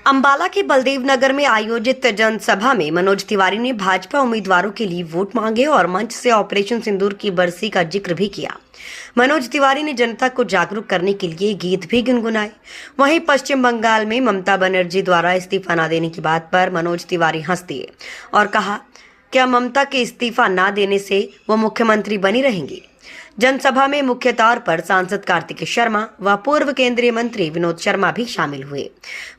अंबाला के बलदेव नगर में आयोजित जनसभा में मनोज तिवारी ने भाजपा उम्मीदवारों के लिए वोट मांगे और मंच से ऑपरेशन सिंदूर की बरसी का जिक्र भी किया। मनोज तिवारी ने जनता को जागरूक करने के लिए गीत भी गुनगुनाए। वहीं पश्चिम बंगाल में ममता बनर्जी द्वारा इस्तीफा न देने की बात पर मनोज तिवारी हंस दिए और कहा, क्या ममता के इस्तीफा न देने से वो मुख्यमंत्री बनी रहेंगी। जनसभा में मुख्य तौर पर सांसद कार्तिकेय शर्मा व पूर्व केंद्रीय मंत्री विनोद शर्मा भी शामिल हुए।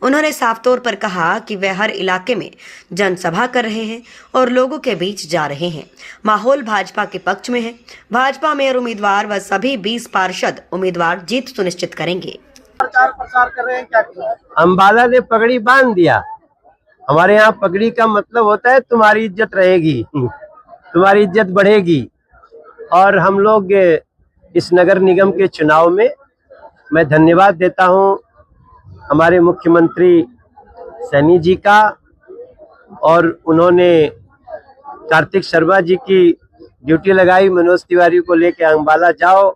उन्होंने साफ तौर पर कहा कि वे हर इलाके में जनसभा कर रहे हैं और लोगों के बीच जा रहे हैं। माहौल भाजपा के पक्ष में है। भाजपा मेयर उम्मीदवार व सभी 20 पार्षद उम्मीदवार जीत सुनिश्चित करेंगे। प्रचार कर रहे हैं, क्या किया? अंबाला ने पगड़ी बांध दिया। हमारे यहाँ पगड़ी का मतलब होता है तुम्हारी इज्जत रहेगी, तुम्हारी इज्जत बढ़ेगी। और हम लोग इस नगर निगम के चुनाव में मैं धन्यवाद देता हूं हमारे मुख्यमंत्री सैनी जी का, और उन्होंने कार्तिक शर्मा जी की ड्यूटी लगाई, मनोज तिवारी को लेके अंबाला जाओ।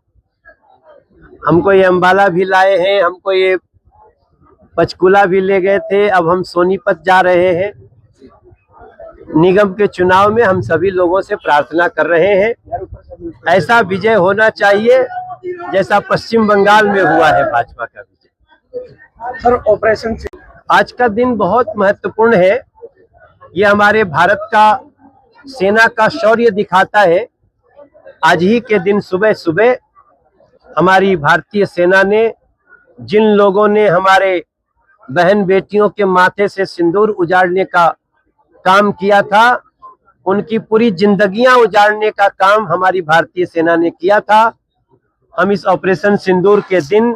हमको ये अंबाला भी लाए हैं, हमको ये पंचकुला भी ले गए थे, अब हम सोनीपत जा रहे हैं। निगम के चुनाव में हम सभी लोगों से प्रार्थना कर रहे हैं, ऐसा विजय होना चाहिए जैसा पश्चिम बंगाल में हुआ है भाजपा का विजय। सर, ऑपरेशन आज का दिन बहुत महत्वपूर्ण है। ये हमारे भारत का सेना का शौर्य दिखाता है। आज ही के दिन सुबह सुबह हमारी भारतीय सेना ने, जिन लोगों ने हमारे बहन बेटियों के माथे से सिंदूर उजाड़ने का काम किया था, उनकी पूरी जिंदगियां उजाड़ने का काम हमारी भारतीय सेना ने किया था। हम इस ऑपरेशन सिंदूर के दिन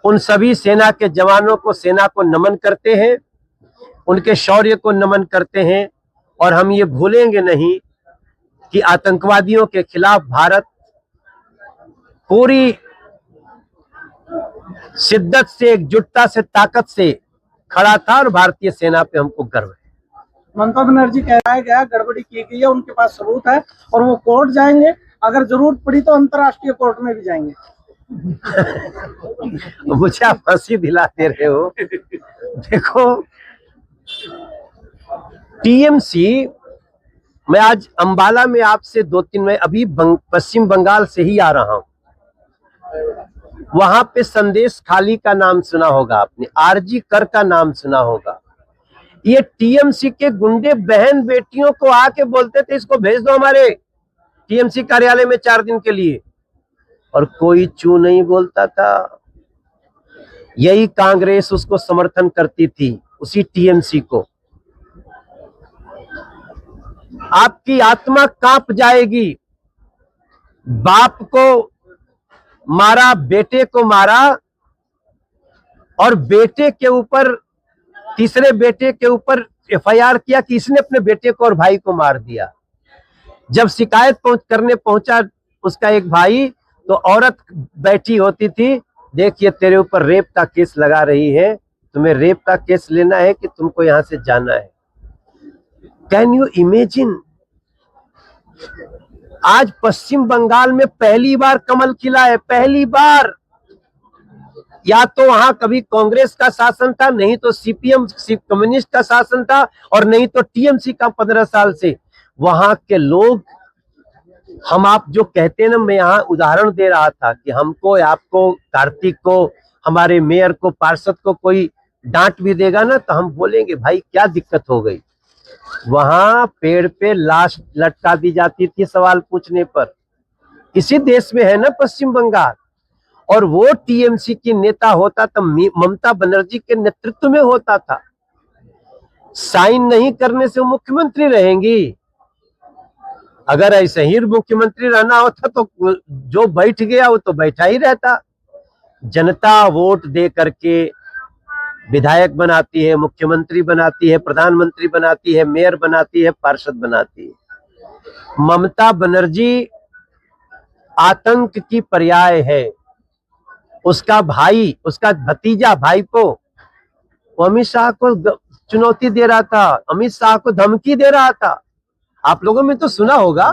उन सभी सेना के जवानों को, सेना को नमन करते हैं, उनके शौर्य को नमन करते हैं। और हम ये भूलेंगे नहीं कि आतंकवादियों के खिलाफ भारत पूरी शिद्दत से, एकजुटता से, ताकत से खड़ा था और भारतीय सेना पे हमको गर्व है। ममता बनर्जी कह गया गड़बड़ी की गई है, उनके पास सबूत है और वो कोर्ट जाएंगे, अगर जरूरत पड़ी तो अंतर्राष्ट्रीय कोर्ट में भी जाएंगे। मुझे आप हंसी दिला दे रहे हो। देखो, टीएमसी, मैं आज अंबाला में आपसे 2-3, मैं अभी पश्चिम बंगाल से ही आ रहा हूं। वहां पे संदेश खाली का नाम सुना होगा आपने, आरजी कर का नाम सुना होगा। ये टीएमसी के गुंडे बहन बेटियों को आके बोलते थे, इसको भेज दो हमारे टीएमसी कार्यालय में 4 दिन के लिए, और कोई चू नहीं बोलता था। यही कांग्रेस उसको समर्थन करती थी, उसी टीएमसी को। आपकी आत्मा कांप जाएगी। बाप को मारा, बेटे को मारा, और बेटे के ऊपर, तीसरे बेटे के ऊपर एफआईआर किया कि इसने अपने बेटे को और भाई को मार दिया। जब शिकायत करने पहुंचा उसका एक भाई, तो औरत बैठी होती थी, देखिए तेरे ऊपर रेप का केस लगा रही है, तुम्हें रेप का केस लेना है कि तुमको यहां से जाना है। Can you imagine? आज पश्चिम बंगाल में पहली बार कमल खिला है, पहली बार। या तो वहां कभी कांग्रेस का शासन था, नहीं तो सीपीएम कम्युनिस्ट का शासन था, और नहीं तो टीएमसी का 15 साल से। वहां के लोग, हम आप जो कहते हैं ना, मैं यहाँ उदाहरण दे रहा था कि हमको, आपको, कार्तिक को, हमारे मेयर को, पार्षद को कोई डांट भी देगा ना, तो हम बोलेंगे भाई क्या दिक्कत हो गई। वहां पेड़ पे लाश लटका दी जाती थी सवाल पूछने पर। इसी देश में है ना पश्चिम बंगाल, और वो टीएमसी की नेता होता था, ममता बनर्जी के नेतृत्व में होता था। साइन नहीं करने से वो मुख्यमंत्री रहेंगी? अगर ऐसे ही मुख्यमंत्री रहना होता तो जो बैठ गया वो तो बैठा ही रहता। जनता वोट दे करके विधायक बनाती है, मुख्यमंत्री बनाती है, प्रधानमंत्री बनाती है, मेयर बनाती है, पार्षद बनाती है। ममता बनर्जी आतंक की पर्याय है। उसका भाई, उसका भतीजा, भाईपो, वो अमित शाह को चुनौती दे रहा था, अमित शाह को धमकी दे रहा था। आप लोगों में तो सुना होगा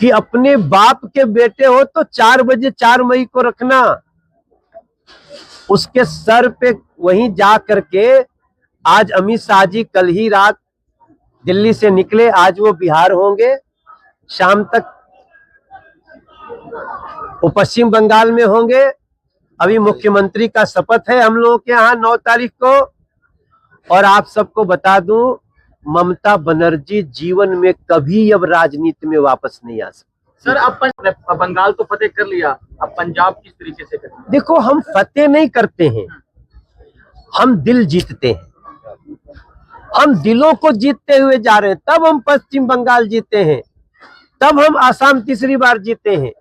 कि अपने बाप के बेटे हो तो 4 बजे 4 मई को रखना। उसके सर पे वहीं जा करके आज अमित शाह जी कल ही रात दिल्ली से निकले, आज वो बिहार होंगे, शाम तक वो पश्चिम बंगाल में होंगे। अभी मुख्यमंत्री का शपथ है हम लोगों के यहाँ 9 तारीख को। और आप सबको बता दूं, ममता बनर्जी जीवन में कभी अब राजनीति में वापस नहीं आ सकती। सर अब बंगाल तो फतेह कर लिया, अब पंजाब किस तरीके से करें? देखो, हम फतेह नहीं करते हैं, हम दिल जीतते हैं। हम दिलों को जीतते हुए जा रहे हैं। तब हम पश्चिम बंगाल जीते हैं, तब हम आसाम तीसरी बार जीते हैं,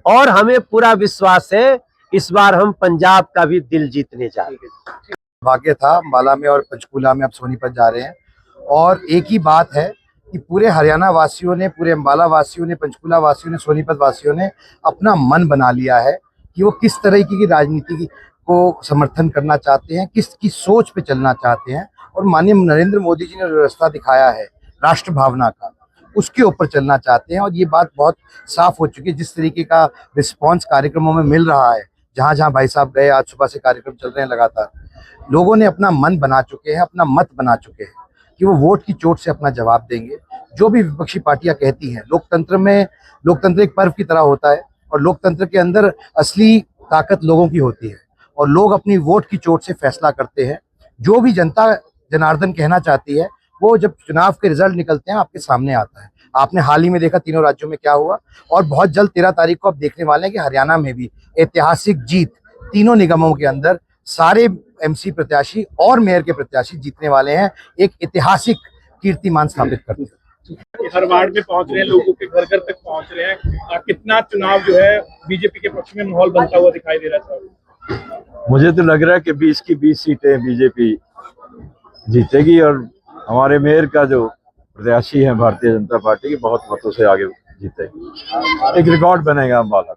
और हमें पूरा विश्वास है इस बार हम पंजाब का भी दिल जीतने जा रहे हैं। भाग्य था अम्बाला में और पंचकूला में, अब सोनीपत जा रहे हैं। और एक ही बात है कि पूरे हरियाणा वासियों ने, पूरे अम्बाला वासियों ने, पंचकूला वासियों ने, सोनीपत वासियों ने अपना मन बना लिया है कि वो किस तरह की राजनीति को समर्थन करना चाहते हैं, किसकी सोच पे चलना चाहते हैं। और माननीय नरेंद्र मोदी जी ने जो रास्ता दिखाया है राष्ट्र भावना का, उसके ऊपर चलना चाहते हैं। और ये बात बहुत साफ हो चुकी है, जिस तरीके का रिस्पांस कार्यक्रमों में मिल रहा है, जहाँ जहाँ भाई साहब गए, आज सुबह से कार्यक्रम चल रहे हैं लगातार, लोगों ने अपना मन बना चुके हैं, अपना मत बना चुके हैं कि वो वोट की चोट से अपना जवाब देंगे। जो भी विपक्षी पार्टियां कहती हैं, लोकतंत्र में, लोकतंत्र एक पर्व की तरह होता है और लोकतंत्र के अंदर असली ताकत लोगों की होती है और लोग अपनी वोट की चोट से फैसला करते हैं। जो भी जनता जनार्दन कहना चाहती है वो जब चुनाव के रिजल्ट निकलते हैं आपके सामने आता है। आपने हाल ही में देखा तीनों राज्यों में क्या हुआ, और बहुत जल्द 13 तारीख को आप देखने वाले हैं कि हरियाणा में भी ऐतिहासिक जीत, तीनों निगमों के अंदर सारे एमसी प्रत्याशी और मेयर के प्रत्याशी जीतने वाले हैं, एक ऐतिहासिक कीर्तिमान स्थापित करते हैं। हर वार्ड में पहुंच रहे हैं, लोगों के घर घर तक पहुंच रहे हैं। कितना चुनाव जो है बीजेपी के पक्ष में माहौल बनता हुआ दिखाई दे रहा था? मुझे तो लग रहा है कि 20 की 20 सीटें बीजेपी जीतेगी और हमारे मेयर का जो प्रत्याशी है भारतीय जनता पार्टी की, बहुत मतों से आगे जीतेगी। एक रिकॉर्ड बनेगा अम्बाला।